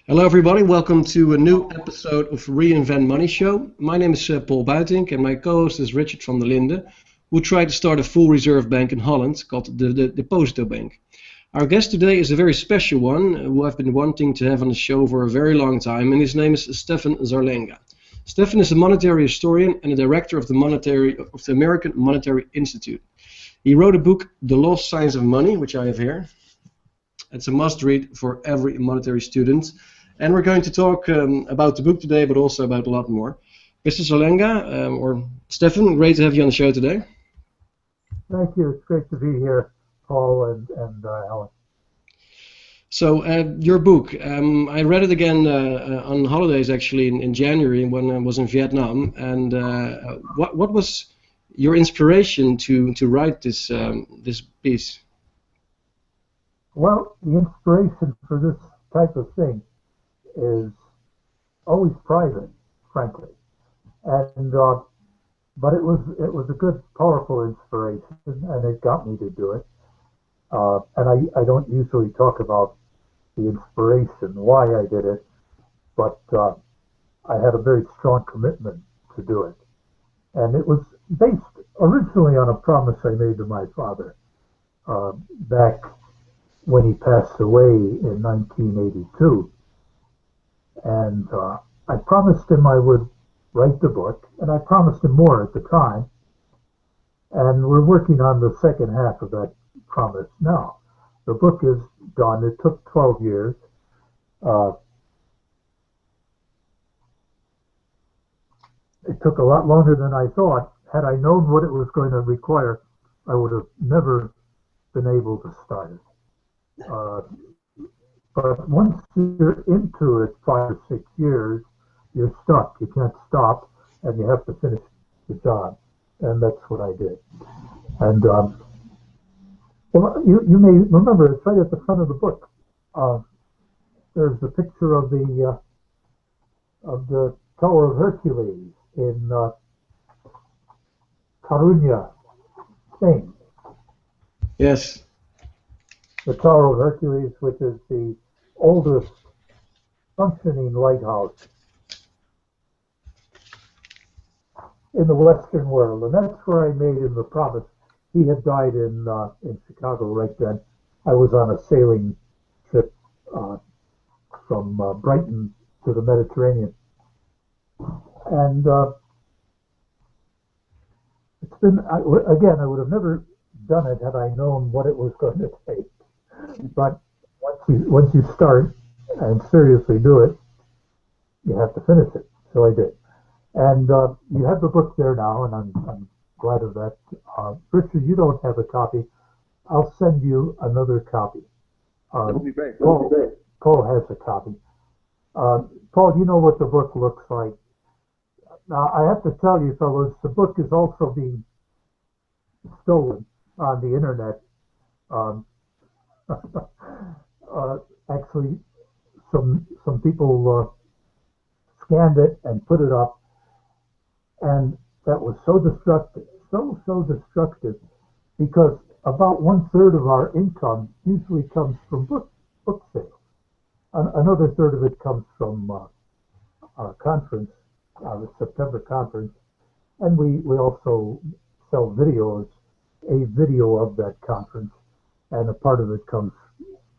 Hello, everybody. Welcome to a new episode of Reinvent Money Show. My name is Paul Buitink, and my co-host is Richard van der Linde, who tried to start a full reserve bank in Holland called the Deposito Bank. Our guest today is a very special one, who I've been wanting to have on the show for a very long time, and his name is Stefan Zarlenga. Stefan is a monetary historian and a director of the American Monetary Institute. He wrote a book, The Lost Science of Money, which I have here. It's a must-read for every monetary student. And we're going to talk about the book today, but also about a lot more. Mr. Zarlenga, or Stefan, great to have you on the show today. Thank you. It's great to be here, Paul and Alan. So, your book, I read it again on holidays, actually, in January when I was in Vietnam. And what was your inspiration to write this piece? Well, the inspiration for this type of thing is always private, frankly, and but it was a good, powerful inspiration, and it got me to do it. And I don't usually talk about the inspiration, why I did it, but I had a very strong commitment to do it, and it was based originally on a promise I made to my father back when he passed away in 1982. And I promised him I would write the book, and I promised him more at the time. And we're working on the second half of that promise now. The book is done. It took 12 years. It took a lot longer than I thought. Had I known what it was going to require, I would have never been able to start it. But once you're into it 5 or 6 years, you're stuck. You can't stop, and you have to finish the job. And that's what I did. And well, you may remember, it's right at the front of the book. There's a picture of the Tower of Hercules in Coruña, Spain. Yes. The Tower of Hercules, which is the oldest functioning lighthouse in the Western world, and that's where I made him the promise. He had died in Chicago right then. I was on a sailing trip from Brighton to the Mediterranean, and it's been again. I would have never done it had I known what it was going to take. But once you start and seriously do it, you have to finish it. So I did. And you have the book there now, and I'm glad of that. Richard, you don't have a copy. I'll send you another copy. That would be great. Paul has a copy. Paul, you know what the book looks like. Now, I have to tell you, fellows, the book is also being stolen on the internet. Actually, some people scanned it and put it up, and that was so destructive, so destructive, because about 1/3 of our income usually comes from book sales. Another third of it comes from our conference, the September conference, and we also sell videos, a video of that conference, and a part of it comes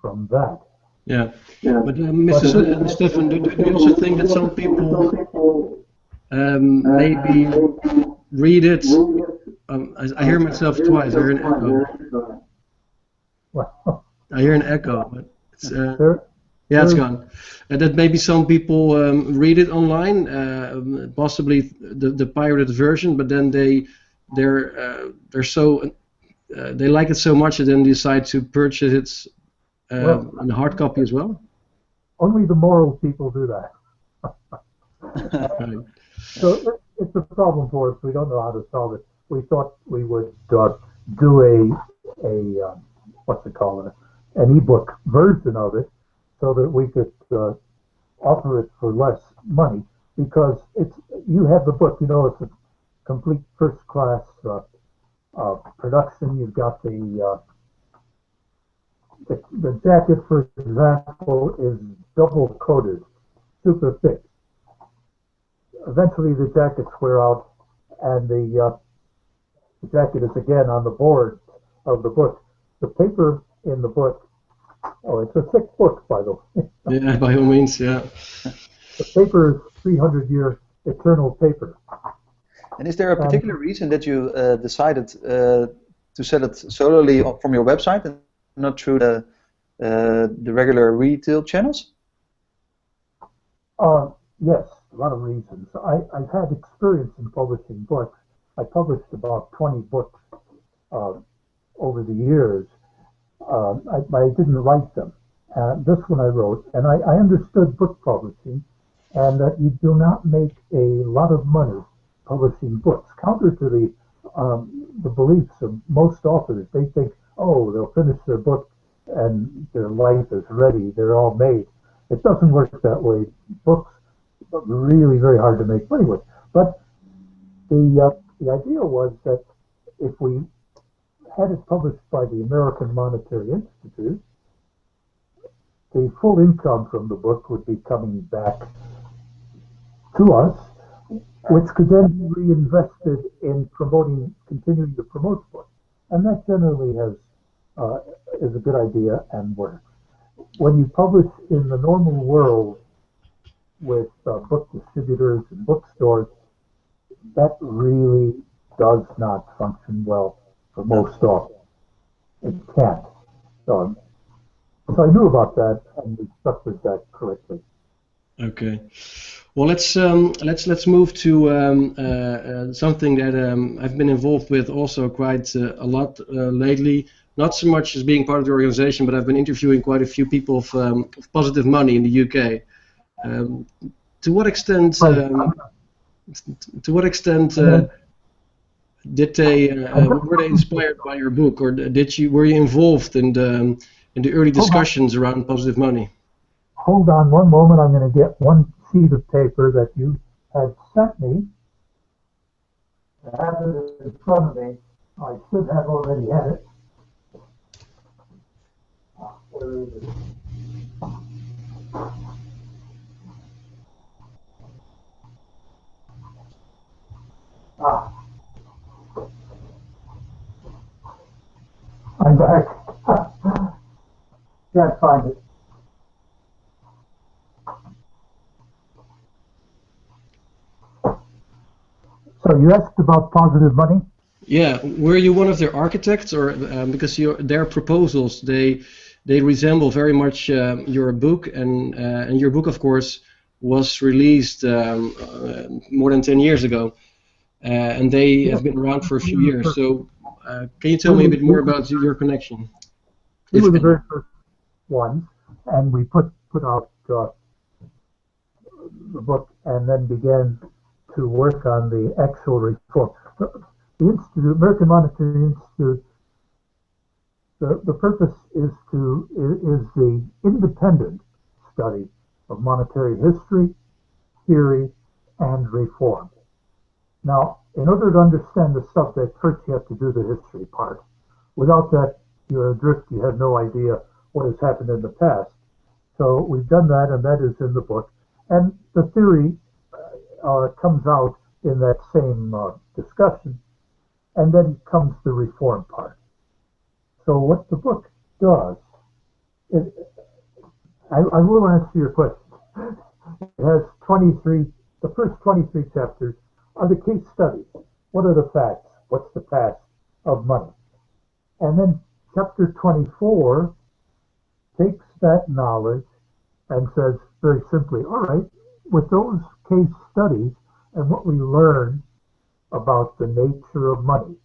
from that. Yeah. But Mr. Stefan, do you also think that some people maybe read it? I hear myself twice. I hear an echo. Well, I hear an echo, but it's, yeah, it's gone. That maybe some people read it online, possibly the pirated version, but then they're so they like it so much that then decide to purchase it in a hard copy as well. Only the moral people do that. Right. So it's a problem for us. We don't know how to solve it. We thought we would do a what's it called, an ebook version of it, so that we could offer it for less money, because you have the book. You know, it's a complete first class production. You've got the jacket, for example, is double coated, super thick. Eventually the jackets wear out, and the jacket is again on the board of the book. The paper in the book, oh, it's a thick book, by the way. Yeah, by all means, yeah. The paper is 300-year eternal paper. And is there a particular reason that you decided to sell it solely from your website and not through the regular retail channels? Yes, a lot of reasons. I've had experience in publishing books. I published about 20 books over the years. I didn't write them. This one I wrote, and I understood book publishing, and that you do not make a lot of money publishing books. Counter to the beliefs of most authors, they think, oh, they'll finish their book and their life is ready, they're all made. It doesn't work that way. Books are really very hard to make money with. But the idea was that if we had it published by the American Monetary Institute, the full income from the book would be coming back to us, which could then be reinvested in continuing to promote the book. And that generally is a good idea and works. When you publish in the normal world with book distributors and bookstores, that really does not function well for most authors. It can't. So I knew about that, and we stuck with that correctly. Okay. Well, let's move to something that I've been involved with also quite a lot lately. Not so much as being part of the organization, but I've been interviewing quite a few people of Positive Money in the UK. To what extent? Did they were they inspired by your book, or were you involved in the early discussions around Positive Money? Hold on one moment. I'm going to get one sheet of paper that you had sent me. I have it in front of me. I should have already had it. Where is it? I'm back. Can't find it. So you asked about Positive Money? Yeah, were you one of their architects, or because their proposals they resemble very much your book, and your book, of course, was released more than 10 years ago, and they have been around for a few years. So, can you tell me a bit more about your connection? We were the very first ones, and we put out the book, and then began to work on the actual reform. The Institute, American Monetary Institute, the purpose is the independent study of monetary history, theory, and reform. Now, in order to understand the subject, first you have to do the history part. Without that, you're adrift. You have no idea what has happened in the past. So we've done that, and that is in the book. And the theory comes out in that same discussion, and then comes the reform part. So what the book does, I will answer your question. It has 23, the first 23 chapters are the case studies. What are the facts? What's the past of money? And then chapter 24 takes that knowledge and says very simply, all right, with those case studies and what we learned about the nature of money,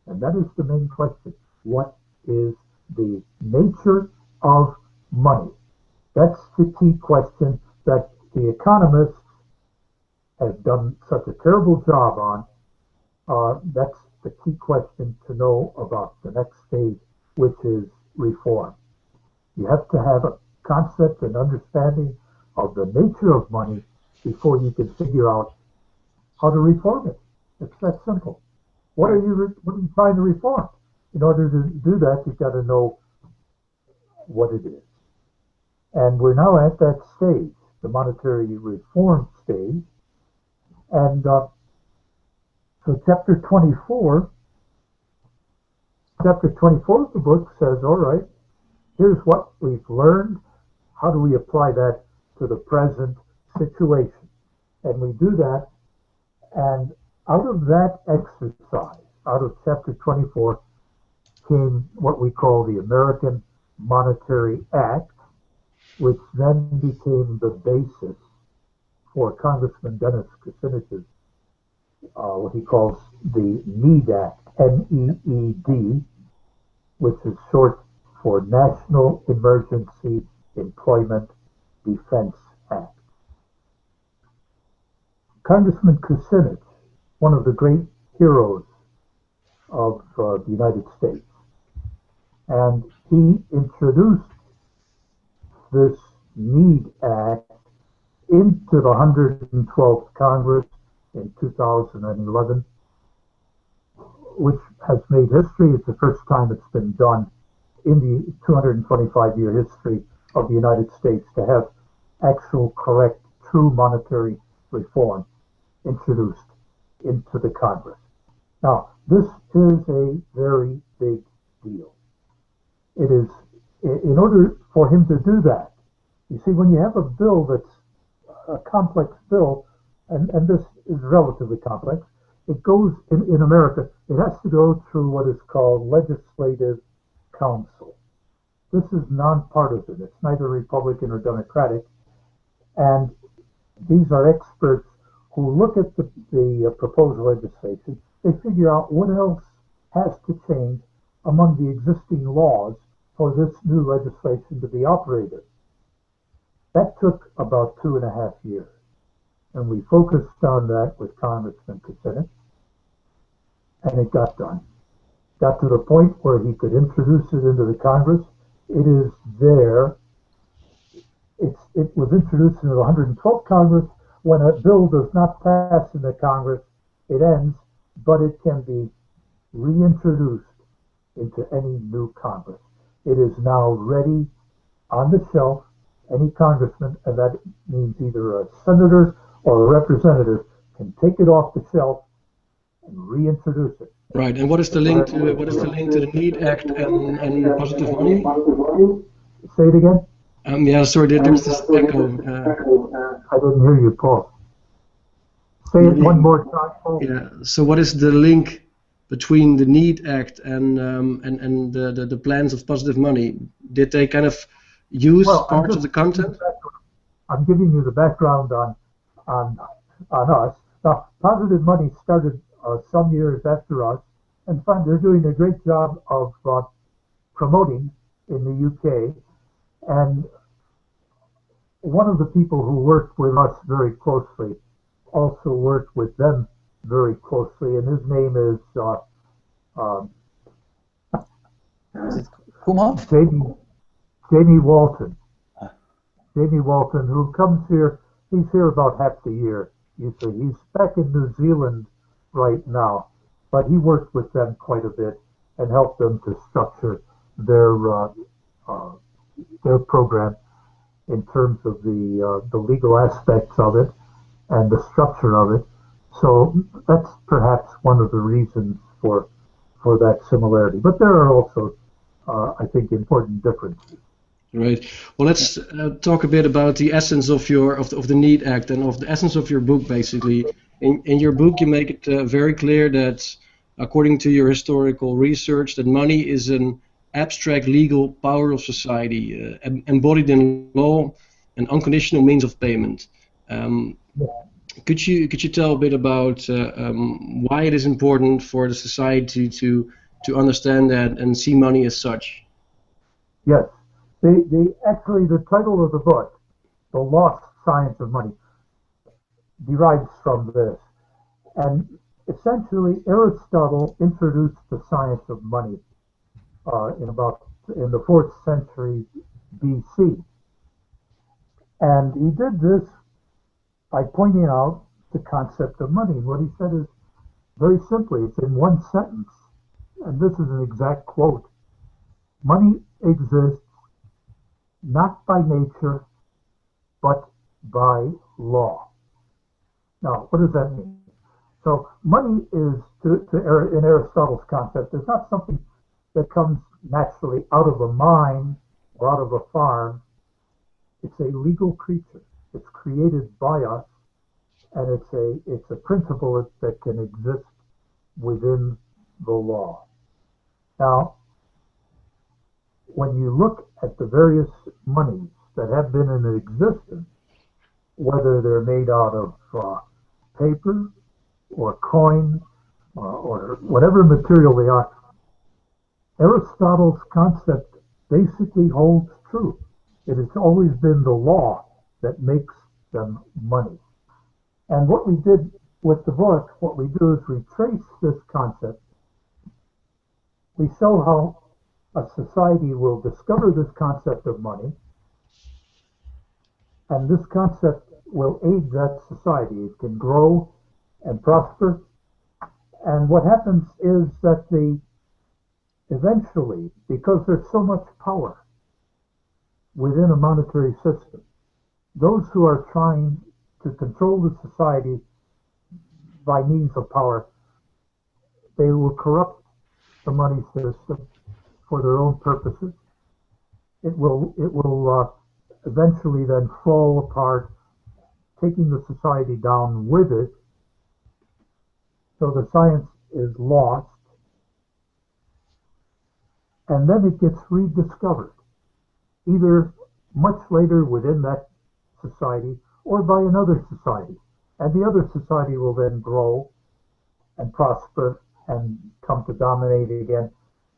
and that is the main question. What is the nature of money? That's the key question that the economists have done such a terrible job on. That's the key question to know about the next stage, which is reform. You have to have a concept and understanding of the nature of money before you can figure out how to reform it. It's that simple. What are you trying to reform? In order to do that, you've got to know what it is. And we're now at that stage, the monetary reform stage. And so chapter 24 of the book says, all right, here's what we've learned. How do we apply that to the present situation? And we do that, and out of that exercise, out of chapter 24, came what we call the American Monetary Act, which then became the basis for Congressman Dennis Kucinich's, what he calls the NEED Act, N-E-E-D, which is short for National Emergency Employment Defense Act. Congressman Kucinich, one of the great heroes of the United States, and he introduced this NEED Act into the 112th Congress in 2011, which has made history. It's the first time it's been done in the 225-year history of the United States to have actual, correct, true monetary reform introduced into the Congress. Now, this is a very big deal. It is, in order for him to do that, you see, when you have a bill that's a complex bill, and this is relatively complex, it goes, in America, it has to go through what is called legislative council. This is nonpartisan. It's neither Republican or Democratic. And these are experts who look at the proposed legislation. They figure out what else has to change among the existing laws for this new legislation to be operated. That took about 2.5 years. And we focused on that with Congressman Kucinich, and it got done. Got to the point where he could introduce it into the Congress. It is there. It was introduced into the 112th Congress. When a bill does not pass in the Congress, it ends, but it can be reintroduced into any new Congress. It is now ready on the shelf. Any congressman, and that means either a senator or a representative, can take it off the shelf and reintroduce it. Right. And what is the link to the NEED Act and positive money? Say it again. Yeah, sorry, there's this echo. I didn't hear you, Paul. Say it one more time, Paul. Yeah. So what is the link between the NEED Act and the plans of positive money? Did they kind of use parts of the content? I'm giving you the background on us. Now, positive money started some years after us, and they're doing a great job of promoting in the UK. And one of the people who worked with us very closely also worked with them very closely, and his name is Jamie Walton. Jamie Walton, who comes here, he's here about half the year, usually. He's back in New Zealand right now, but he worked with them quite a bit and helped them to structure their program in terms of the legal aspects of it and the structure of it. So that's perhaps one of the reasons for that similarity. But there are also, I think, important differences. Right. Well, let's talk a bit about the essence of the NEED Act and of the essence of your book. Basically, in your book, you make it very clear that, according to your historical research, that money is an abstract legal power of society, embodied in law, an unconditional means of payment. Could you tell a bit about why it is important for the society to understand that and see money as such? Yes. Actually, the title of the book, The Lost Science of Money, derives from this. And essentially, Aristotle introduced the science of money in the 4th century BC. And he did this by pointing out the concept of money. And what he said is, very simply, it's in one sentence, and this is an exact quote: money exists not by nature, but by law. Now, what does that mean? So money is, in Aristotle's concept, is not something that comes naturally out of a mine or out of a farm. It's a legal creature. It's created by us, and it's a principle that can exist within the law. Now, when you look at the various monies that have been in existence, whether they're made out of paper or coin or whatever material they are, Aristotle's concept basically holds true. It has always been the law that makes them money. And what we did with the book, what we do is we trace this concept. We show how a society will discover this concept of money, and this concept will aid that society. It can grow and prosper. And what happens is that eventually, because there's so much power within a monetary system, those who are trying to control the society by means of power, they will corrupt the money system for their own purposes. It will eventually then fall apart, taking the society down with it. So the science is lost, and then it gets rediscovered, either much later within that society or by another society. And the other society will then grow and prosper and come to dominate again.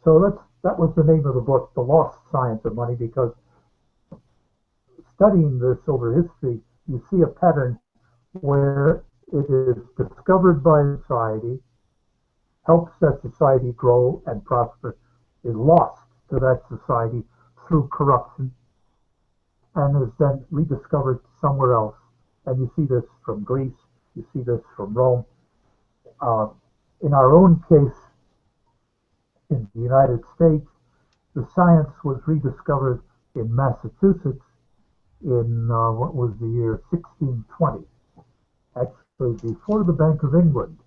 So that was the name of the book, The Lost Science of Money, because studying this over history, you see a pattern where it is discovered by society, helps that society grow and prosper, is lost to that society through corruption, and is then rediscovered somewhere else. And you see this from Greece, you see this from Rome. In our own case, in the United States, the science was rediscovered in Massachusetts in what was the year 1620. Actually, before the Bank of England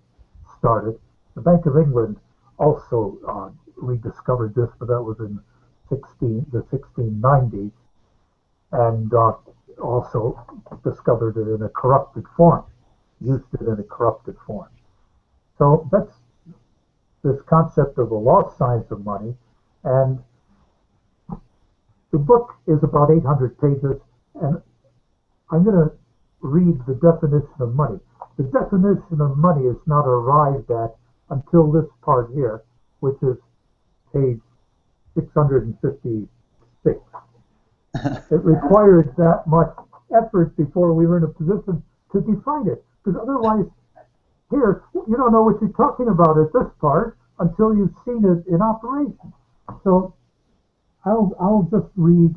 started. The Bank of England also rediscovered this, but that was in the 1690s, and also discovered it in a corrupted form, used it in a corrupted form. So that's this concept of the lost science of money, and the book is about 800 pages, and I'm going to read the definition of money. The definition of money is not arrived at until this part here, which is page 656. It required that much effort before we were in a position to define it, because otherwise, here, you don't know what you're talking about at this part until you've seen it in operation. So I'll just read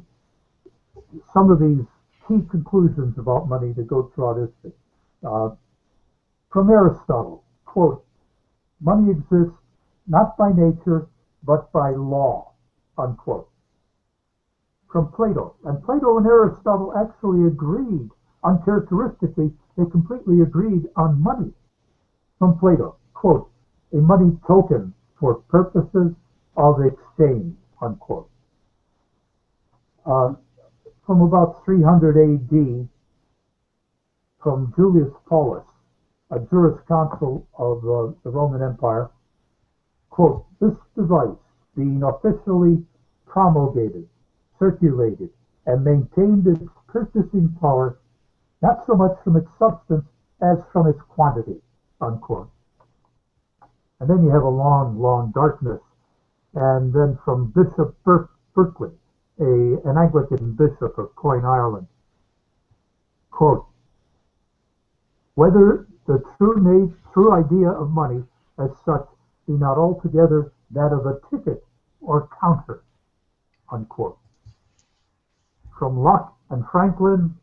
some of these key conclusions about money that go throughout history. From Aristotle, quote, money exists not by nature, but by law, unquote. From Plato, and Plato and Aristotle actually agreed, uncharacteristically, they completely agreed on money. From Plato, quote, a money token for purposes of exchange, unquote. From about 300 AD, from Julius Paulus, a jurisconsul of the Roman Empire, quote, this device being officially promulgated, circulated, and maintained its purchasing power, not so much from its substance as from its quantity, unquote. And then you have a long, long darkness. And then from Bishop Berkeley, an Anglican bishop of Coin, Ireland, quote, whether the true idea of money as such be not altogether that of a ticket or counter, unquote. From Locke and Franklin,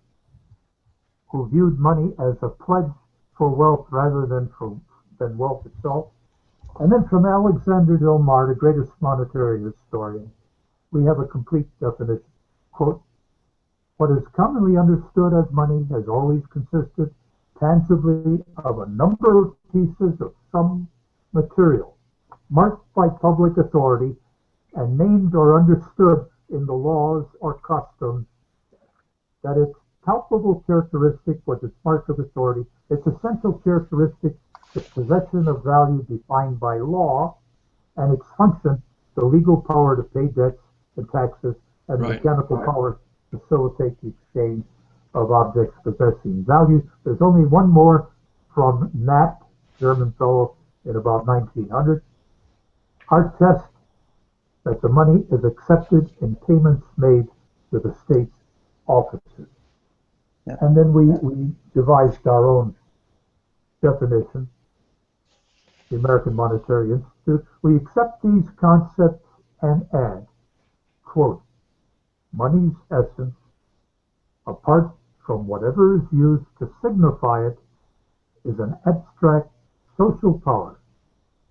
who viewed money as a pledge for wealth rather than wealth itself. And then from Alexander Delmar, the greatest monetary historian, we have a complete definition. Quote, What is commonly understood as money has always consisted tangibly of a number of pieces of some material, marked by public authority and named or understood in the laws or customs, that its palpable characteristic was its mark of authority, its essential characteristic, the possession of value defined by law, and its function, the legal power to pay debts and taxes, and the mechanical power to facilitate the exchange of objects possessing value. There's only one more from Nat, German fellow, in about 1900. Our test that the money is accepted in payments made to the state's offices. Yeah. And then we devised our own definition, the American Monetary Institute. We accept these concepts and add, quote, money's essence, apart from whatever is used to signify it, is an abstract social power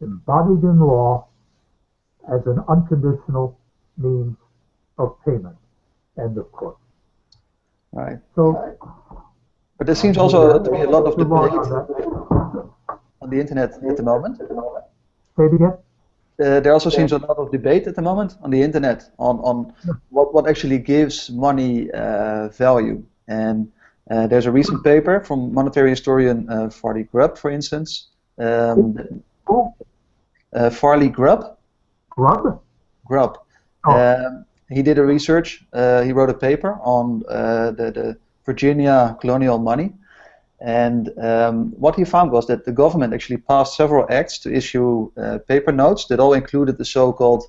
embodied in law as an unconditional means of payment, end of quote. Right. So, but there seems also to be a lot of debate on the internet at the moment. Say it again? There also seems a lot of debate at the moment on the internet on what actually gives money value. And there's a recent paper from monetary historian Farley Grubb, for instance. Farley Grubb? Grubb. He did a research. He wrote a paper on the Virginia colonial money. And what he found was that the government actually passed several acts to issue paper notes that all included the so-called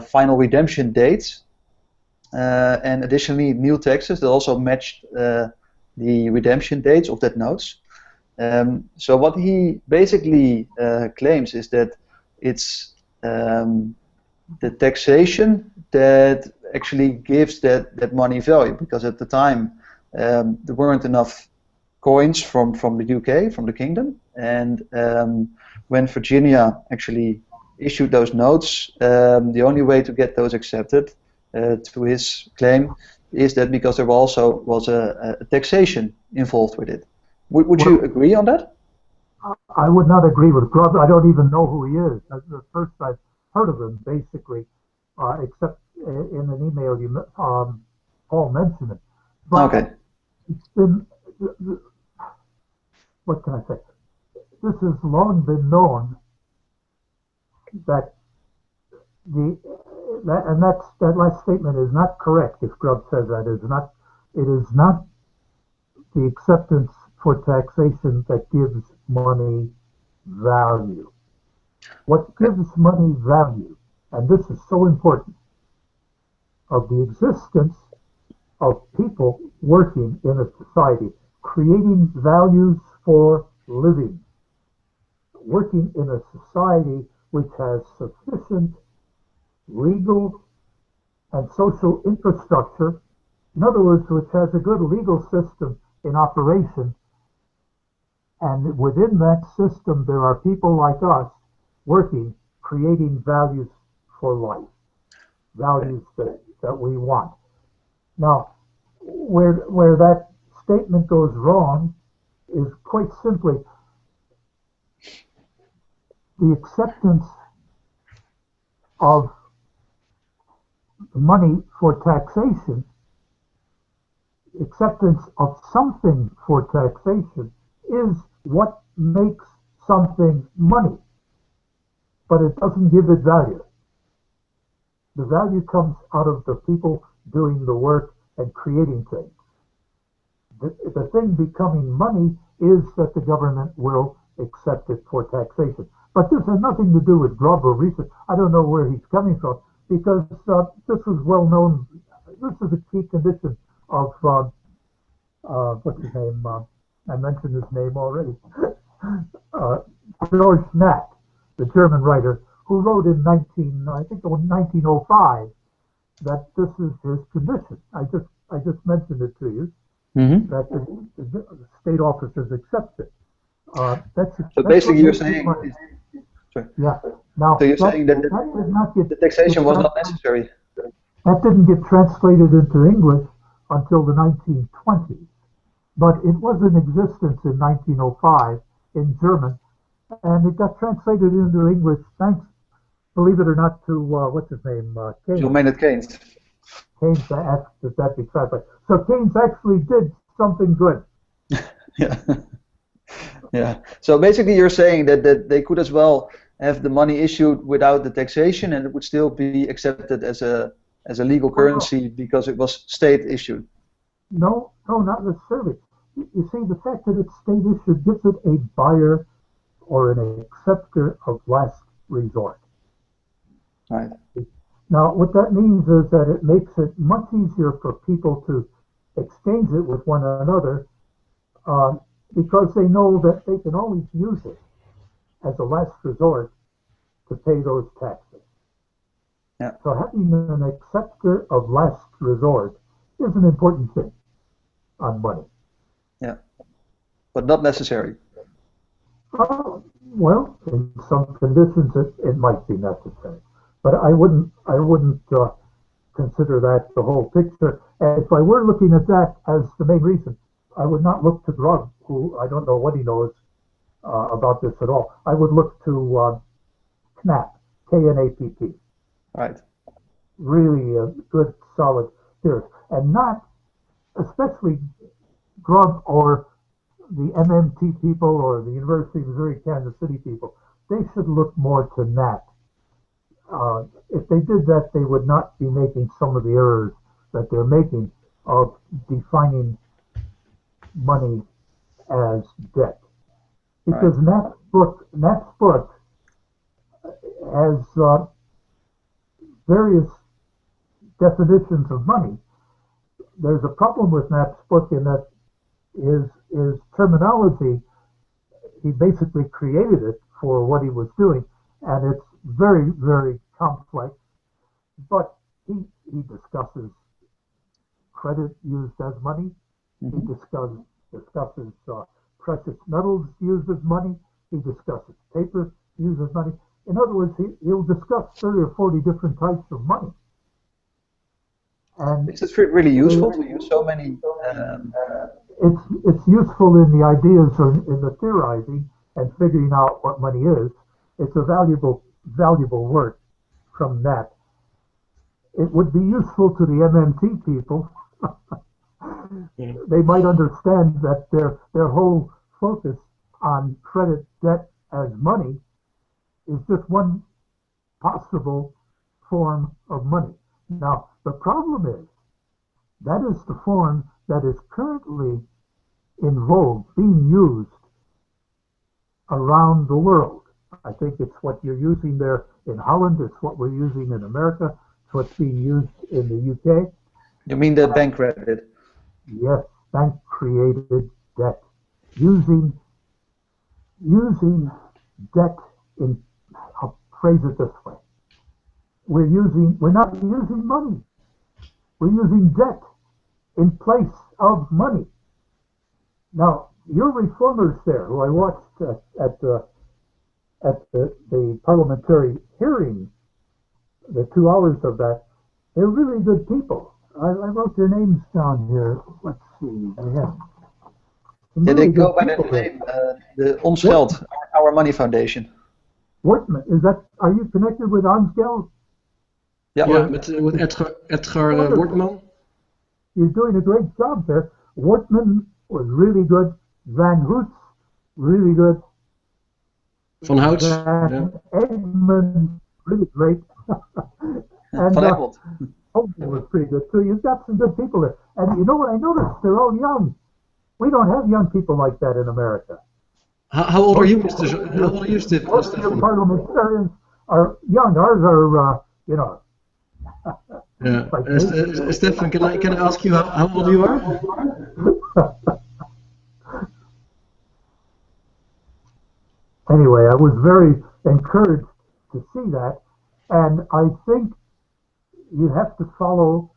final redemption dates, and additionally new taxes that also matched the redemption dates of that notes. So what he basically claims is that it's the taxation that actually gives that money value, because at the time there weren't enough coins from the UK, from the kingdom, and when Virginia actually issued those notes, the only way to get those accepted, to his claim, is that because there also was a taxation involved with it. Would you agree on that? I would not agree with Grubb. I don't even know who he is. That's the first I've heard of him, basically, except in an email Paul mentioned it. But okay. It's been, what can I say? This has long been known that that last statement is not correct. If Grubb says that, it is not the acceptance for taxation that gives money value. What gives money value, and this is so important, of the existence of people working in a society, creating values for living, working in a society which has sufficient legal and social infrastructure, in other words, which has a good legal system in operation, and within that system there are people like us working, creating values for life, values that we want. Now, where that statement goes wrong is quite simply the acceptance of money for taxation, acceptance of something for taxation is what makes something money, but it doesn't give it value. The value comes out of the people doing the work and creating things. The thing becoming money is that the government will accept it for taxation. But this has nothing to do with Grubb or research. I don't know where he's coming from, because this was well known. This is a key condition of, what's his name? I mentioned his name already. George Knack, the German writer, who wrote in 1905, that this is his condition. I just mentioned it to you, that the state officers accept it. So basically you're saying... Yeah. Now, so you're saying that the taxation was not necessary? That didn't get translated into English until the 1920s. But it was in existence in 1905 in German, and it got translated into English thanks, believe it or not, to what's his name, Keynes. John Maynard Keynes. Keynes asked that be clarified. So Keynes actually did something good. Yeah. Yeah. So basically, you're saying that they could as well have the money issued without the taxation, and it would still be accepted as a legal currency because it was state issued. No, not necessarily. You see, the fact that it's state issued gives it a buyer or an acceptor of last resort. Right. Now, what that means is that it makes it much easier for people to exchange it with one another because they know that they can always use it as a last resort to pay those taxes. Yeah. So having an acceptor of last resort is an important thing on money. Yeah, but not necessary. Well, in some conditions it might be necessary, but I wouldn't consider that the whole picture. And if I were looking at that as the main reason, I would not look to Grub, who I don't know what he knows about this at all. I would look to KNAPP, K-N-A-P-P. Right. Really a good, solid theorist, and not especially Grub or the MMT people or the University of Missouri Kansas City people. They should look more to KNAPP. If they did that, they would not be making some of the errors that they're making of defining money as debt. Because Right. KNAPP's book has various definitions of money. There's a problem with KNAPP's book in that his terminology, he basically created it for what he was doing, and it's very, very complex. But he discusses credit used as money. Mm-hmm. He discusses precious metals used as money. He discusses paper used as money. In other words, he'll discuss 30 or 40 different types of money. And is it really useful to use so many? It's useful in the ideas or in the theorizing and figuring out what money is. It's a valuable work from that. It would be useful to the MMT people. They might understand that their whole focus on credit debt as money is just one possible form of money. Now, the problem is that is the form that is currently in vogue, being used around the world. I think it's what you're using there in Holland, it's what we're using in America, it's what's being used in the UK. You mean the bank credit? Yes, bank-created debt. Using debt in, I'll phrase it this way. We're not using money. We're using debt in place of money. Now, your reformers there, who I watched at the parliamentary hearing, the 2 hours of that, they're really good people. I wrote their names down here. Let's see. Yeah, they go by the name, the Ons Geld, Our Money Foundation. Wortman, are you connected with Ons Geld? Yeah, with Edgar Wortman. You're doing a great job there. Wortman was really good. Van Hoots, really good. Van Houts. Egmond, really great. And Van Egmond. was pretty good too. You've got some good people there. And you know what I noticed? They're all young. We don't have young people like that in America. How old are you, Mr. How old are you, Stephen? Most of your parliamentarians are young. Ours are, Yeah. Stefan, can I ask you how old you are? Anyway, I was very encouraged to see that, and I think you have to follow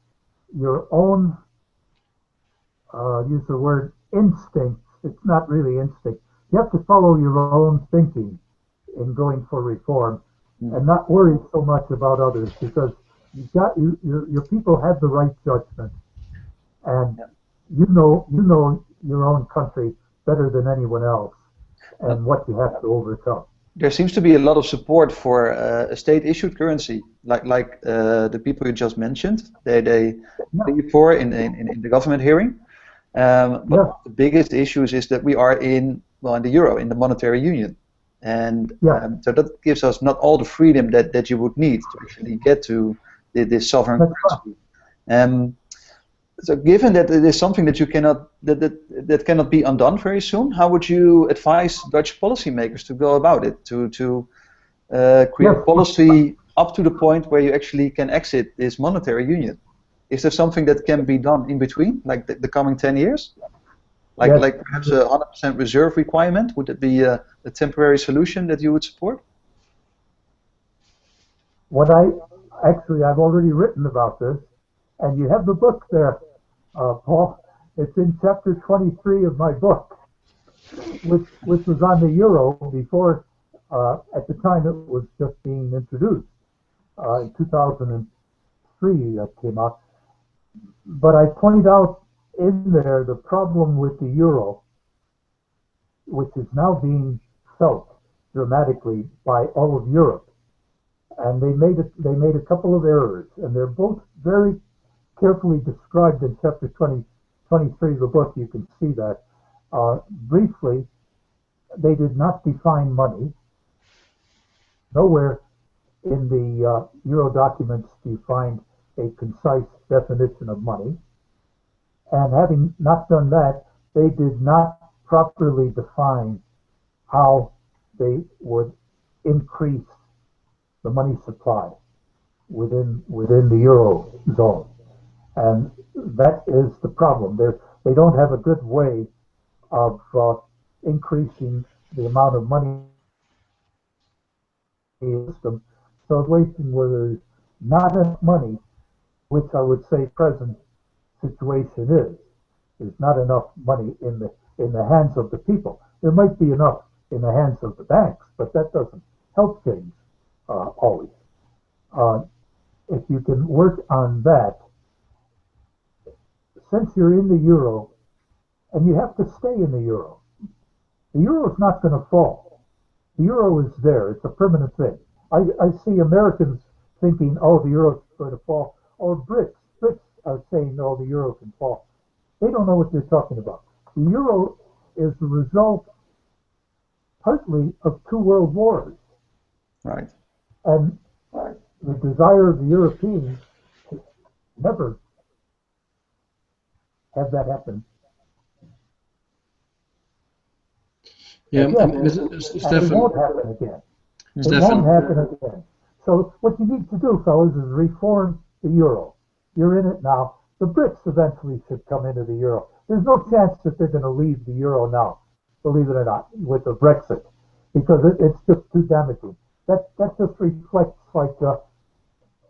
your own, use the word instinct. It's not really instinct. You have to follow your own thinking in going for reform and not worry so much about others, because your people have the right judgment, and you know your own country better than anyone else, and what you have to overcome. There seems to be a lot of support for a state-issued currency, like the people you just mentioned. They plead for in the government hearing. But the biggest issues is that we are in the euro, in the monetary union, and so that gives us not all the freedom that you would need to actually get to this sovereign currency. So given that it is something that you cannot that cannot be undone very soon, how would you advise Dutch policymakers to go about it to create policy up to the point where you actually can exit this monetary union? Is there something that can be done in between, like the coming 10 years? Like perhaps a 100% reserve requirement? Would it be a temporary solution that you would support? I've already written about this, and you have the book there, Paul. It's in chapter 23 of my book, which was on the euro before, at the time it was just being introduced. In 2003 that came out. But I point out in there the problem with the euro, which is now being felt dramatically by all of Europe. And they made a couple of errors, and they're both very carefully described in chapter 23 of the book. You can see that. Briefly, they did not define money. Nowhere in the euro documents do you find a concise definition of money. And having not done that, they did not properly define how they would increase the money supply within the euro zone. And that is the problem. They don't have a good way of increasing the amount of money in the system. So it's waiting where there's not enough money, which I would say present situation is. There's not enough money in the hands of the people. There might be enough in the hands of the banks, but that doesn't help things always. If you can work on that, since you're in the euro, and you have to stay in the euro is not going to fall. The euro is there. It's a permanent thing. I see Americans thinking, oh, the euro is going to fall, or Brits are saying, no, the euro can fall. They don't know what they're talking about. The euro is the result, partly, of 2 world wars. Right. And the desire of the Europeans to never have that happen. Yeah, Stefan. It won't happen again. It won't happen again. So what you need to do, fellas, is reform the euro. You're in it now. The Brits eventually should come into the euro. There's no chance that they're going to leave the euro now, believe it or not, with the Brexit, because it's just too damaging. That just reflects like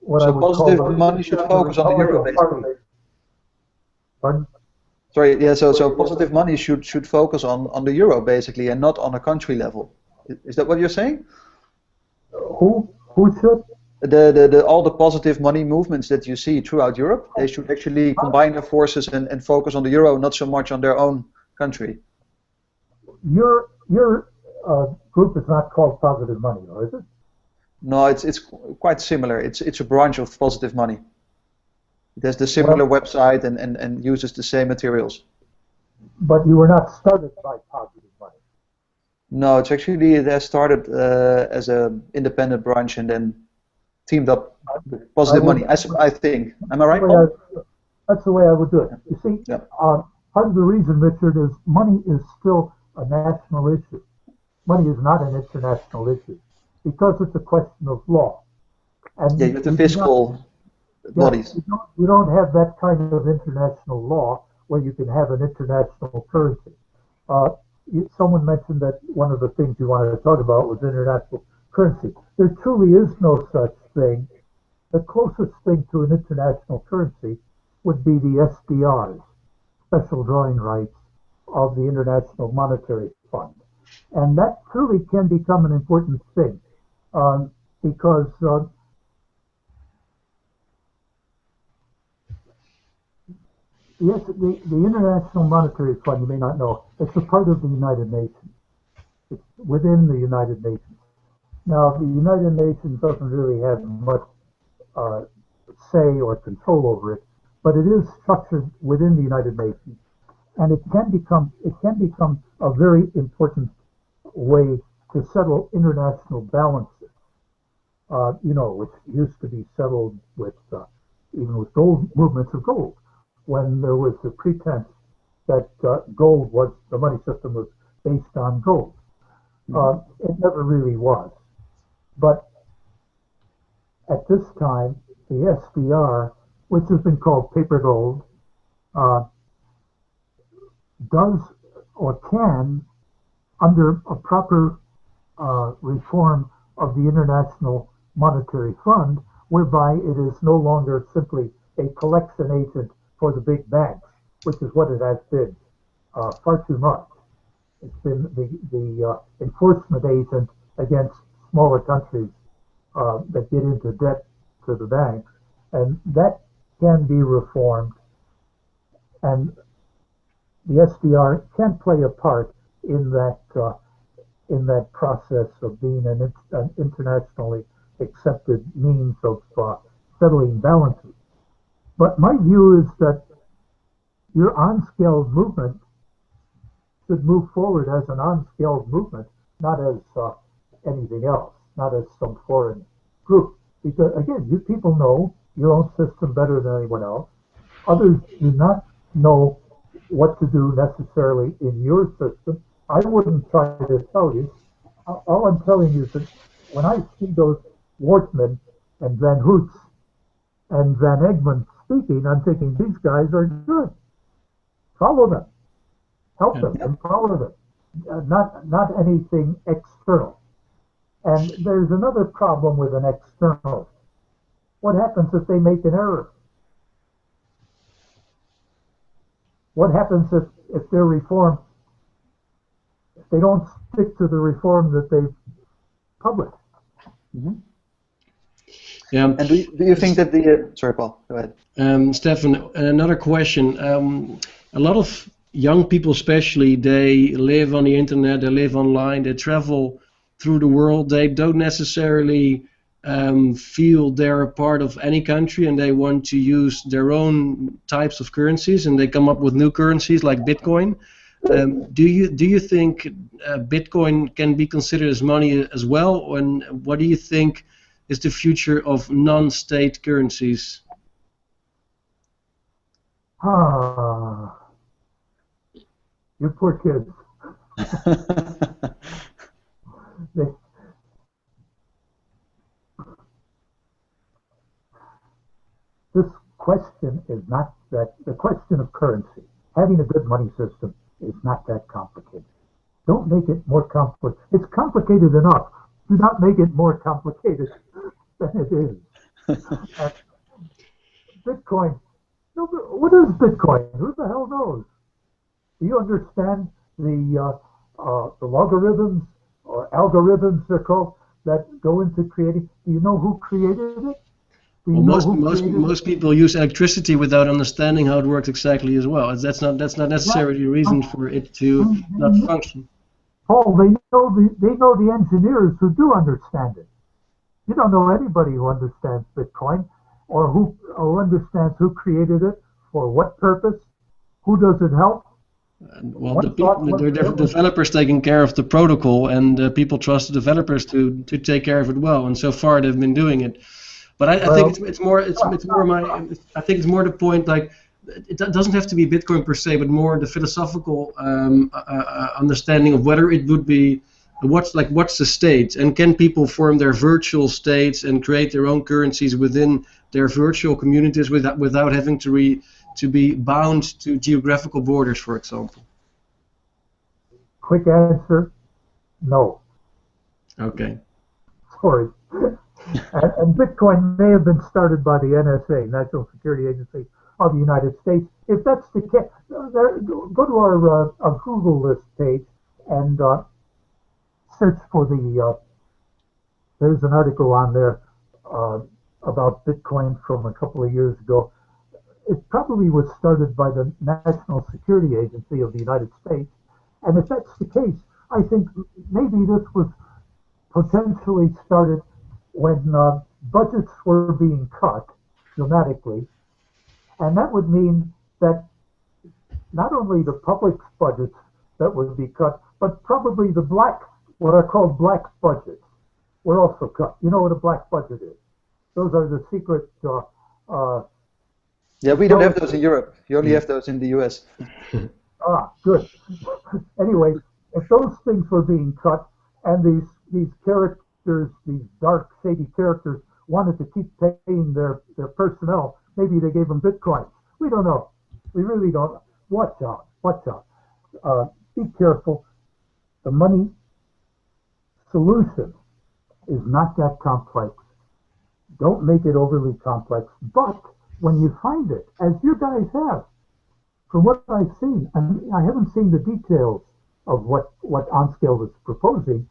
what I would call... So positive money should focus on the euro, basically. Pardon? Sorry, yeah, so positive money should focus on the euro, basically, and not on a country level. Is that what you're saying? Who should? All the positive money movements that you see throughout Europe, they should actually combine their forces and focus on the euro, not so much on their own country. Your group is not called Positive Money, or is it? No, it's quite similar. It's a branch of Positive Money. It has the similar website and uses the same materials. But you were not started by Positive Money. No, it has started as an independent branch and then teamed up with Positive Money, I think. Am I right, Paul? That's the way I would do it. You see, part of the reason, Richard, is money is still a national issue. Money is not an international issue because it's a question of law. And you have the fiscal bodies. You don't have that kind of international law where you can have an international currency. Someone mentioned that one of the things you wanted to talk about was international currency. There truly is no such thing. The closest thing to an international currency would be the SDRs, special drawing rights of the International Monetary Fund. And that truly can become an important thing because Yes, the International Monetary Fund, you may not know, it's a part of the United Nations. It's within the United Nations. Now, the United Nations doesn't really have much uh, say or control over it, but it is structured within the United Nations, and it can become a very important way to settle international balances. Which used to be settled with even with gold movements of gold, when there was the pretense that gold was the money system was based on gold. It never really was. But at this time, the SDR, which has been called paper gold, uh, does or can, under a proper reform of the International Monetary Fund, whereby it is no longer simply a collection agent for the big banks, which is what it has been far too much. It's been the enforcement agent against smaller countries that get into debt to the banks, and that can be reformed, and the SDR can play a part in that process of being an internationally accepted means of settling balances. But my view is that your on-scaled movement should move forward as an on-scaled movement, not as anything else, not as some foreign group. Because again, you people know your own system better than anyone else. Others do not know what to do necessarily in your system. I wouldn't try to tell you. All I'm telling you is that when I see those Wortman and Van Hoots and Van Egmond speaking, I'm thinking these guys are good. Follow them, help them, empower them. Not anything external. And there's another problem with an external. What happens if they make an error? What happens if their reform, if they don't stick to the reform that they've published? Mm-hmm. Yeah. And do you think that the sorry, Paul, go ahead. Stefan, another question. A lot of young people, especially, they live on the internet, they live online, they travel through the world. They don't necessarily feel they're a part of any country, and they want to use their own types of currencies, and they come up with new currencies like Bitcoin. Do you think Bitcoin can be considered as money as well? And what do you think is the future of non-state currencies? You poor kids. This question is not that, the question of currency, having a good money system is not that complicated. Don't make it more complicated. It's complicated enough. Do not make it more complicated than it is. Bitcoin. No, what is Bitcoin? Who the hell knows? Do you understand the logarithms or algorithms they're called that go into creating? Do you know who created it? Well, most people use electricity without understanding how it works exactly as well. That's not necessarily a reason for it to not function. Paul, they know the engineers who do understand it. You don't know anybody who understands Bitcoin or who understands who created it, for what purpose, who does it help. Well, the developers taking care of the protocol, and people trust the developers to take care of it well. And so far, they've been doing it. But I think it's more the point, like, it doesn't have to be Bitcoin per se, but more the philosophical understanding of whether it would be what's the state, and can people form their virtual states and create their own currencies within their virtual communities without having to be bound to geographical borders, for example. Quick answer: no. Okay. Sorry. And Bitcoin may have been started by the NSA, National Security Agency of the United States. If that's the case, go to our Google list page and search for there's an article on there about Bitcoin from a couple of years ago. it probably was started by the National Security Agency of the United States. And if that's the case, I think maybe this was potentially started when budgets were being cut dramatically. And that would mean that not only the public's budgets that would be cut, but probably the what are called black budgets were also cut. You know what a black budget is? Those are the secret. Yeah, we don't have those in Europe. You only have those in the U.S. Good. Anyway, if those things were being cut, and these characters, these dark, shady characters, wanted to keep paying their personnel, maybe they gave them bitcoins. We don't know. We really don't. Watch out. Watch out. Be careful. The money solution is not that complex. Don't make it overly complex. But when you find it, as you guys have, from what I've seen, and I haven't seen the details of what OnScale was proposing,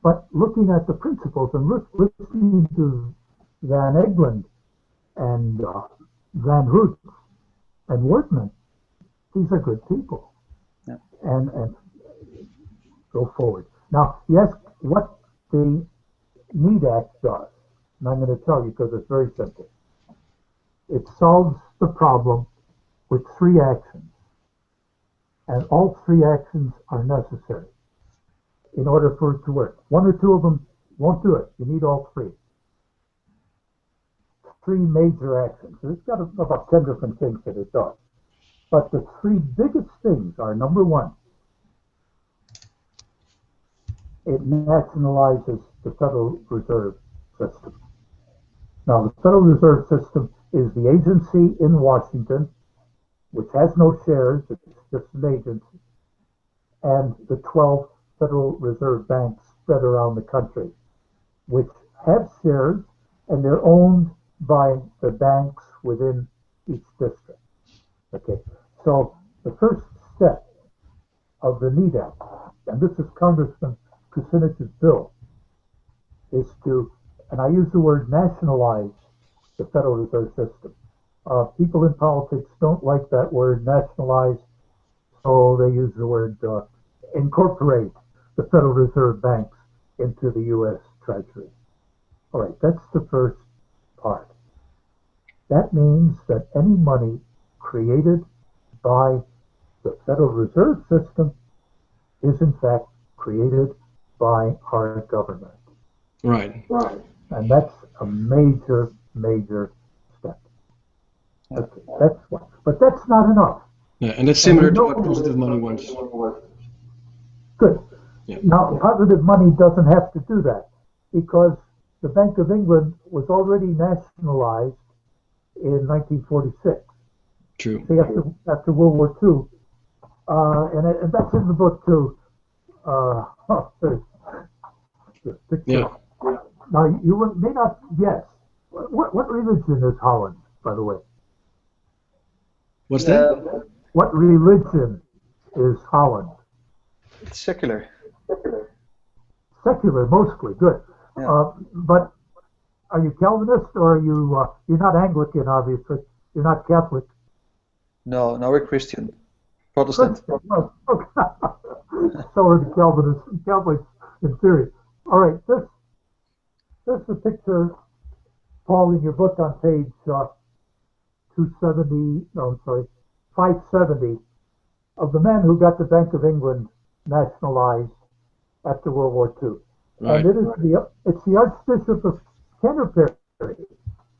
but looking at the principles and listening to Van Egmond and Van Roots and Workman, these are good people. Yeah. And go forward. Now, yes, what the NEED Act does, and I'm going to tell you because it's very simple. It solves the problem with 3 actions. And all 3 actions are necessary in order for it to work. 1 or 2 of them won't do it. You need all 3. 3 major actions. It's got about 10 different things that it does. But the 3 biggest things are, number 1, it nationalizes the Federal Reserve System. Now, the Federal Reserve System is the agency in Washington, which has no shares, it's just an agency, and the 12 Federal Reserve banks spread around the country, which have shares, and they're owned by the banks within each district. Okay, so the first step of the NEED Act, and this is Congressman Kucinich's bill, is to, and I use the word nationalize the Federal Reserve System. People in politics don't like that word nationalize, so they use the word incorporate the Federal Reserve banks into the U.S. Treasury. All right, that's the first part. That means that any money created by the Federal Reserve System is in fact created by our government. Right. And that's a major, major step. Okay, that's one. But that's not enough. Yeah, and that's similar to what positive money wants. Good. Yeah. Now, positive money doesn't have to do that because the Bank of England was already nationalized in 1946. True. See, after World War II. And that's in the book too. There's the picture. Yeah. Now, you may not guess. What religion is Holland, by the way? What's that? What religion is Holland? It's secular. Secular, mostly. Good. Yeah. But are you Calvinist or are you? You're not Anglican, obviously. You're not Catholic. No, we're Christian. Protestant. So are the Calvinists and Catholics in theory. All right, this is a picture, Paul, in your book on page 570 of the man who got the Bank of England nationalized after World War II. Right. And it's the Archbishop of Canterbury,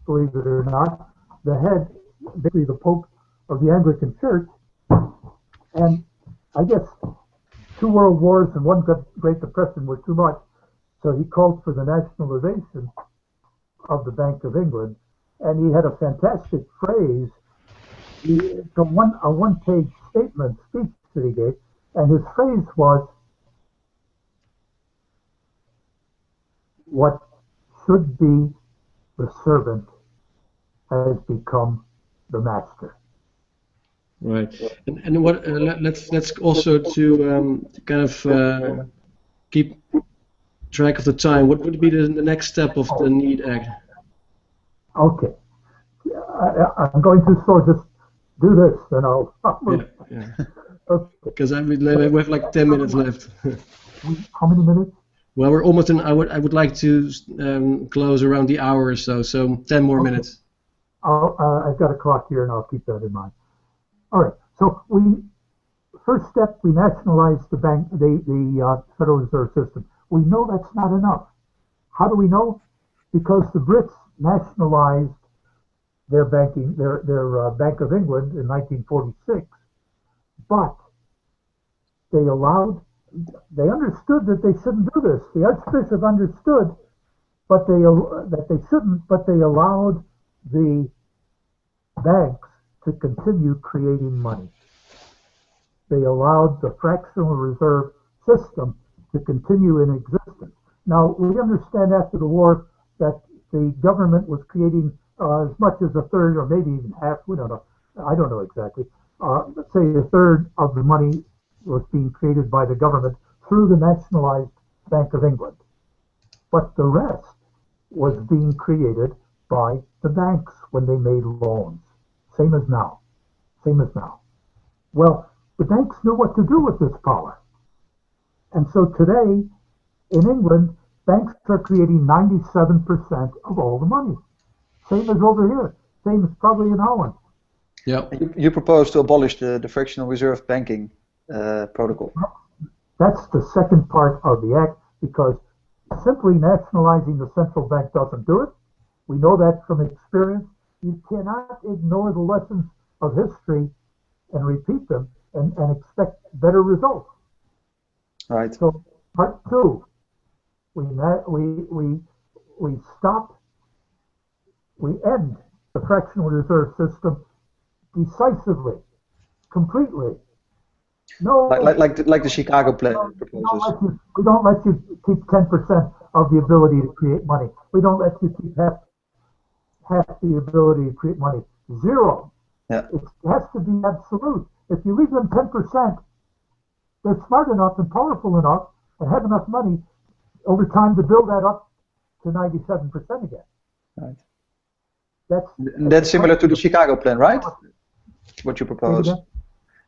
believe it or not, the head, basically the Pope of the Anglican Church. And I guess 2 world wars and 1 Great Depression were too much, so he called for the nationalization of the Bank of England, and he had a fantastic phrase, a one-page speech that he gave, and his phrase was, "What should be the servant has become the master." Right. And what? Let's also to kind of keep track of the time. What would be the next step of the NEED Act? Okay. I'm going too slow. Just do this, then I'll move. Yeah. Okay. Because we have like 10 minutes left. How many minutes? Well, we're almost in. I would like to close around the hour or so. So 10 more minutes. I've got a clock here, and I'll keep that in mind. All right. So first step, we nationalized the bank, the Federal Reserve System. We know that's not enough. How do we know? Because the Brits nationalized their Bank of England in 1946, but they understood that they shouldn't do this. The Archbishop understood, that they shouldn't, but they allowed the banks to continue creating money. They allowed the fractional reserve system to continue in existence. Now, we understand after the war that the government was creating as much as a third or maybe even half, we don't know, I don't know exactly, let's say a third of the money was being created by the government through the nationalized Bank of England. But the rest was being created by the banks when they made loans. Same as now. Well, the banks knew what to do with this power. And so today, in England, banks are creating 97% of all the money. Same as over here. Same as probably in Holland. Yeah. You propose to abolish the fractional reserve banking protocol. That's the second part of the act, because simply nationalizing the central bank doesn't do it. We know that from experience. You cannot ignore the lessons of history and repeat them and expect better results. Right. So part two, we end the fractional reserve system decisively, completely. No, like the Chicago plan proposes. We don't let you keep 10% of the ability to create money. We don't let you keep half the ability to create money. Zero. Yeah. It has to be absolute. If you leave them 10%, they're smart enough and powerful enough and have enough money over time to build that up to 97% again. Right. That's similar to the Chicago plan, right? What you propose.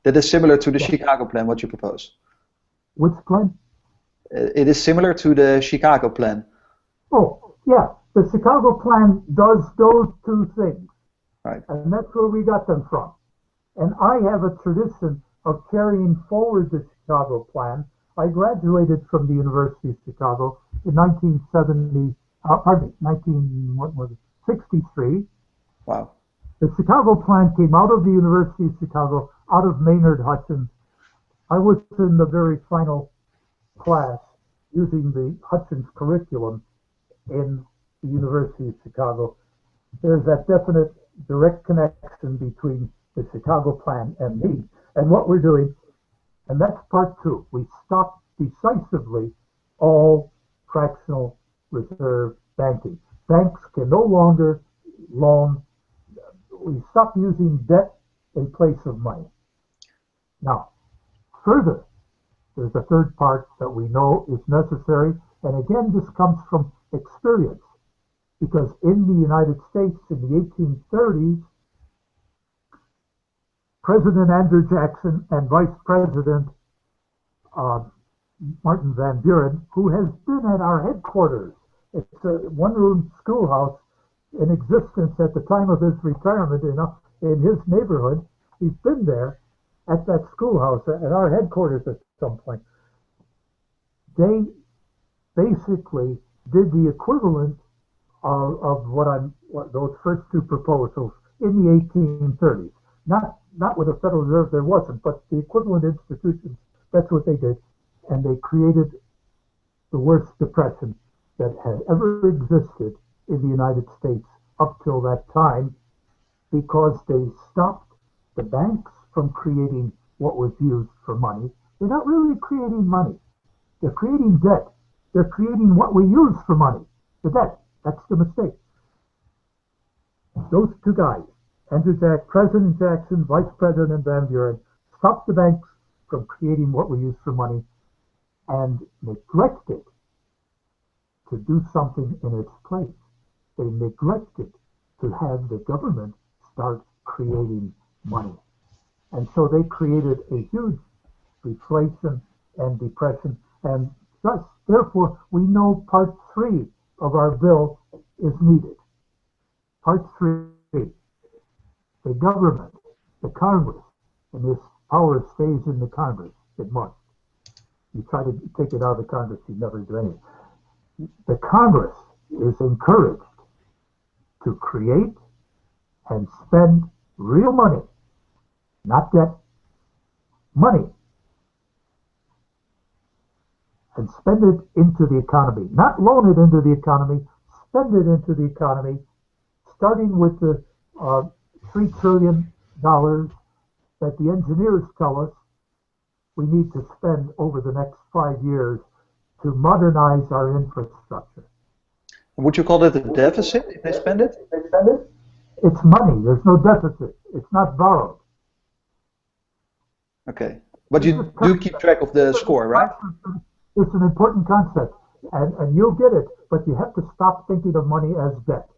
That is similar to the Chicago plan, what you propose. Which plan? It is similar to the Chicago plan. Oh, yeah. The Chicago plan does those two things. Right. And that's where we got them from. And I have a tradition of carrying forward the Chicago plan. I graduated from the University of Chicago in 1963. Wow. The Chicago plan came out of the University of Chicago, out of Maynard Hutchins. I was in the very final class using the Hutchins curriculum in the University of Chicago. There's that definite direct connection between the Chicago plan and me and what we're doing. And that's part two. We stopped decisively all fractional reserve banking. Banks can no longer loan. We stopped using debt in place of money. Now, further, there's a third part that we know is necessary. And again, this comes from experience. Because in the United States in the 1830s, President Andrew Jackson and Vice President Martin Van Buren, who has been at our headquarters, it's a one-room schoolhouse in existence at the time of his retirement in his neighborhood. He's been there at that schoolhouse at our headquarters at some point. They basically did the equivalent of what those first two proposals in the 1830s. Not with the Federal Reserve, there wasn't, but the equivalent institutions, that's what they did. And they created the worst depression that had ever existed in the United States up till that time, because they stopped the banks from creating what was used for money. They're not really creating money. They're creating debt. They're creating what we use for money, the debt. That's the mistake. Those two guys, President Jackson, Vice President Van Buren, stopped the banks from creating what we use for money and neglected to do something in its place. They neglected to have the government start creating money. And so they created a huge reflation and depression. And thus, therefore, we know part 3 of our bill is needed. Part 3, the government, the Congress, and this power stays in the Congress. It must. You try to take it out of the Congress, you never do anything. The Congress is encouraged to create and spend real money, not debt, money, and spend it into the economy. Not loan it into the economy, spend it into the economy, starting with the $3 trillion that the engineers tell us we need to spend over the next 5 years to modernize our infrastructure. Would you call it a deficit if they spend it? It's money. There's no deficit. It's not borrowed. Okay. But you do keep track of the score, right? It's an important concept, and you'll get it, but you have to stop thinking of money as debt.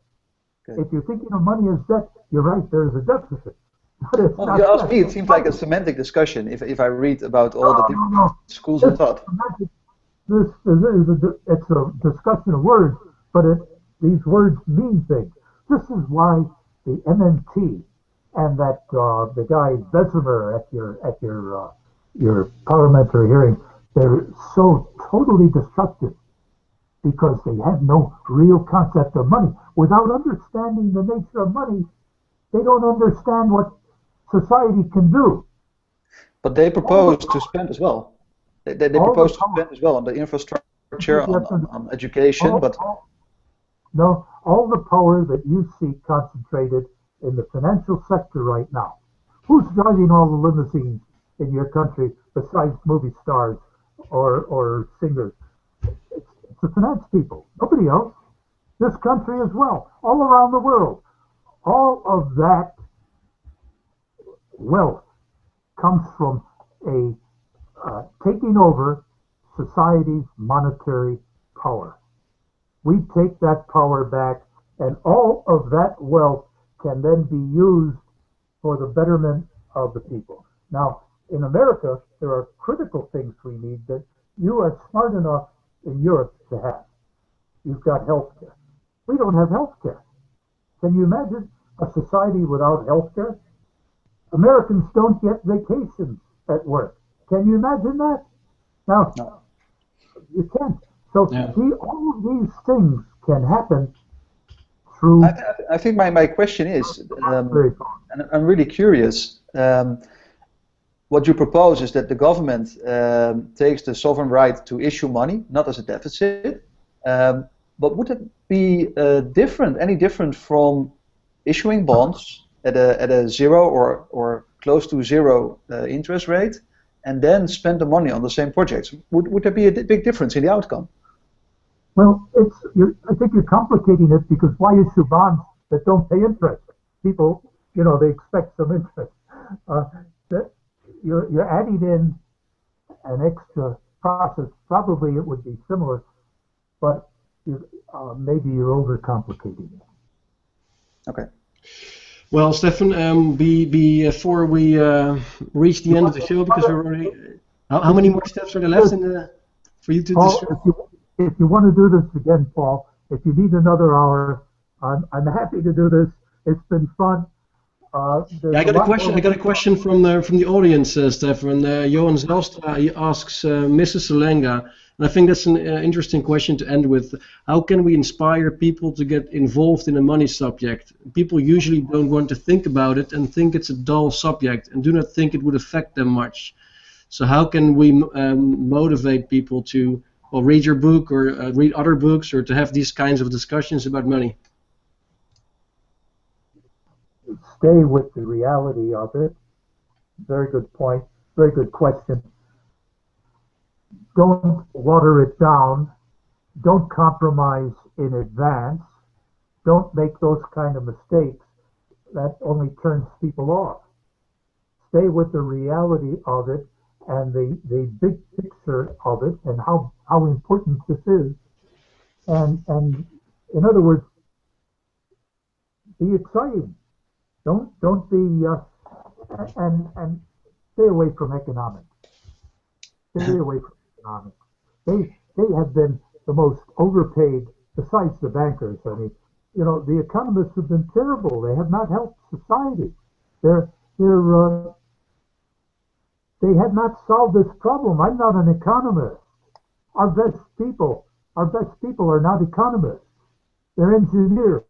Okay. If you're thinking of money as debt, you're right, there's a deficit. Well, you asked me, it seems like a semantic discussion if I read about all the different schools of thought. It's a discussion of words, but these words mean things. This is why the MMT and that the guy Bessemer at your parliamentary hearing, they're so totally destructive because they have no real concept of money. Without understanding the nature of money, they don't understand what society can do. But they propose to spend as well. They propose to spend as well on the infrastructure, on education, No, all the power that you see concentrated in the financial sector right now. Who's driving all the limousines in your country besides movie stars or singers? It's the finance people. Nobody else. This country as well. All around the world. All of that wealth comes from taking over society's monetary power. We take that power back, and all of that wealth can then be used for the betterment of the people. Now, in America, there are critical things we need that you are smart enough in Europe to have. You've got health care. We don't have health care. Can you imagine a society without health care? Americans don't get vacations at work. Can you imagine that? Now, no. You can't. So all of these things can happen through... I think my question is, and I'm really curious, what you propose is that the government takes the sovereign right to issue money, not as a deficit, but would it be any different from issuing bonds at a zero or close to zero interest rate, and then spend the money on the same projects? Would there be a big difference in the outcome? Well, I think you're complicating it, because why issue bonds that don't pay interest? People, they expect some interest. You're adding in an extra process. Probably it would be similar, but maybe you're overcomplicating it. Okay. Well, Stefan, before we reach the end of the show, because we're already... How many more steps are there left for you to... Paul, if you want to do this again, Paul, if you need another hour, I'm happy to do this. It's been fun. I got a question. I got a question from the audience, Stefan. Johan Zelstra, he asks Mrs. Zarlenga, and I think that's an interesting question to end with. How can we inspire people to get involved in a money subject? People usually don't want to think about it and think it's a dull subject and do not think it would affect them much. So how can we motivate people to read your book or read other books, or to have these kinds of discussions about money? Stay with the reality of it. Very good point. Very good question. Don't water it down. Don't compromise in advance. Don't make those kind of mistakes. That only turns people off. Stay with the reality of it and the big picture of it, and how important this is. And in other words, be exciting. Don't be and stay away from economics. Stay away from economics. They have been the most overpaid, besides the bankers. I mean, you know, the economists have been terrible. They have not helped society. They have not solved this problem. I'm not an economist. Our best people are not economists. They're engineers.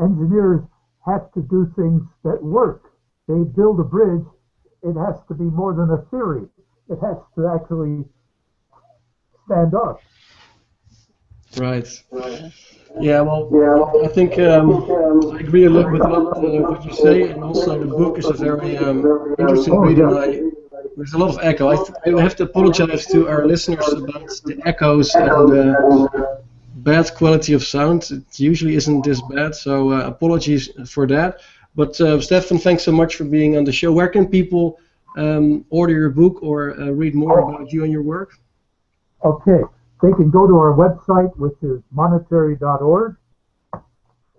Engineers have to do things that work. They build a bridge. It has to be more than a theory. It has to actually stand up. Right. Yeah, well, I think I agree a lot with what you say, and also the book is a very interesting read, and there's a lot of echo. I have to apologize to our listeners about the echoes and the bad quality of sound. It usually isn't this bad, so apologies for that. But Stefan, thanks so much for being on the show. Where can people order your book or read more about you and your work? Okay. They can go to our website, which is monetary.org,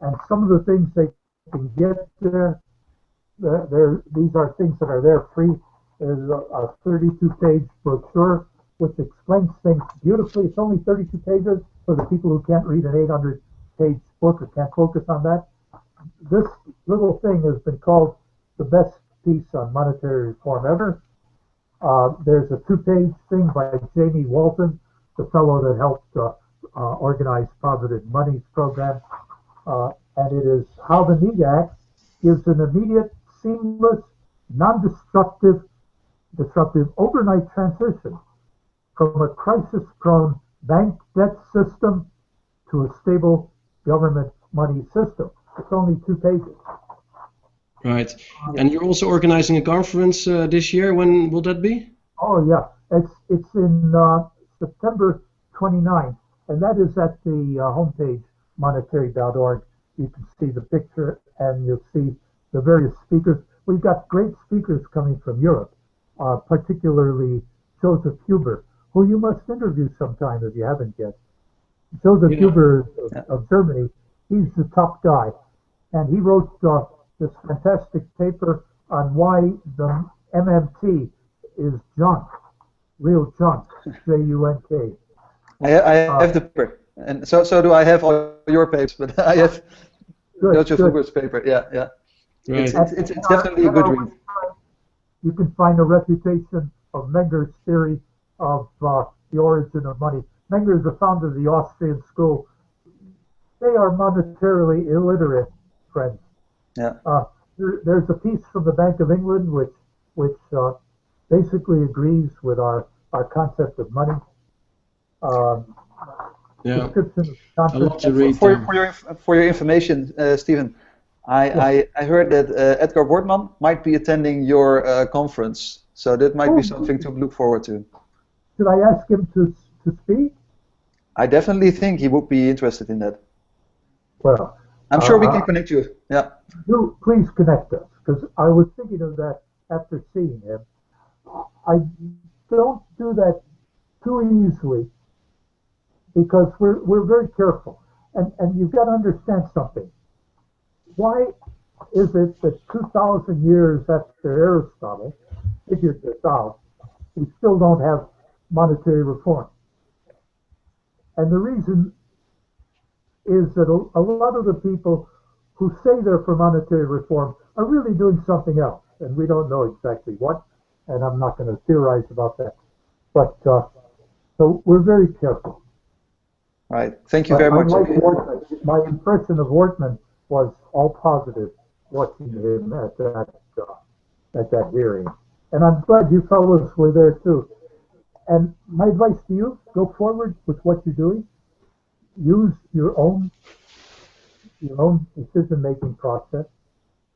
and some of the things they can get there, these are things that are there free. There's a 32-page brochure which explains things beautifully. It's only 32 pages for the people who can't read an 800-page book or can't focus on that. This little thing has been called the best piece on monetary reform ever. There's a 2-page thing by Jamie Walton, the fellow that helped organize Positive Money's program, and it is how the Need Act gives an immediate, seamless, non-disruptive overnight transition from a crisis-prone bank debt system to a stable government money system. It's only 2 pages. Right. And you're also organizing a conference this year. When will that be? Oh, yeah. It's in September 29th, and that is at the homepage, monetary.org. You can see the picture, and you'll see the various speakers. We've got great speakers coming from Europe, particularly Joseph Huber, who you must interview sometime if you haven't yet. Joseph Huber of Germany, he's the top guy, and he wrote this fantastic paper on why the MMT is junk. Real junk, J-U-N-K. I have the paper, and so do I have all your papers, but I have Joseph Huber's paper. Yeah. Right. It's definitely a good read. You can find a refutation of Menger's theory of the origin of money. Menger is the founder of the Austrian school. They are monetarily illiterate, friends. Yeah. There's a piece from the Bank of England which basically agrees with our concept of money. Description of I love to read. For your information, Stephen, I heard that Edgar Wortman might be attending your conference, so that might be something to look forward to. Should I ask him to speak? I definitely think he would be interested in that. Well, I'm sure we can connect you. Yeah. Do please connect us, because I was thinking of that after seeing him. I don't do that too easily because we're very careful, and you've got to understand something. Why is it that 2,000 years after Aristotle figured this out, we still don't have monetary reform? And the reason is that a lot of the people who say they're for monetary reform are really doing something else, and we don't know exactly what, and I'm not going to theorize about that. But so we're very careful. Right. Thank you very much. My impression of Wortman was all positive watching him at that hearing, and I'm glad you fellows were there too. And my advice to you: go forward with what you're doing. Use your own decision-making process.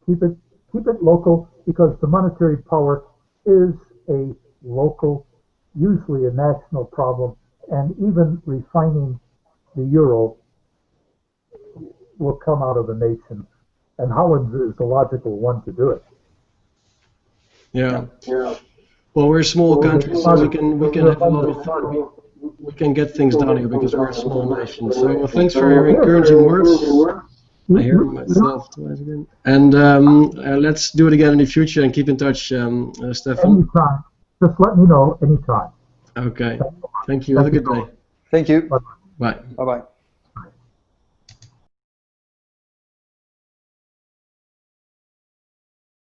Keep it local, because the monetary power is a local, usually a national problem, and even refining the euro will come out of the nation, and Holland is the logical one to do it. Yeah. Well, we're a small country, so we can have a lot of we can get things done here because we're a small nation. So thanks for your encouraging words. I hear myself twice again. And let's do it again in the future and keep in touch, Stefan. Anytime. Just let me know anytime. Okay. Thank you. Have a good day. Thank you. Bye. Bye. Bye-bye.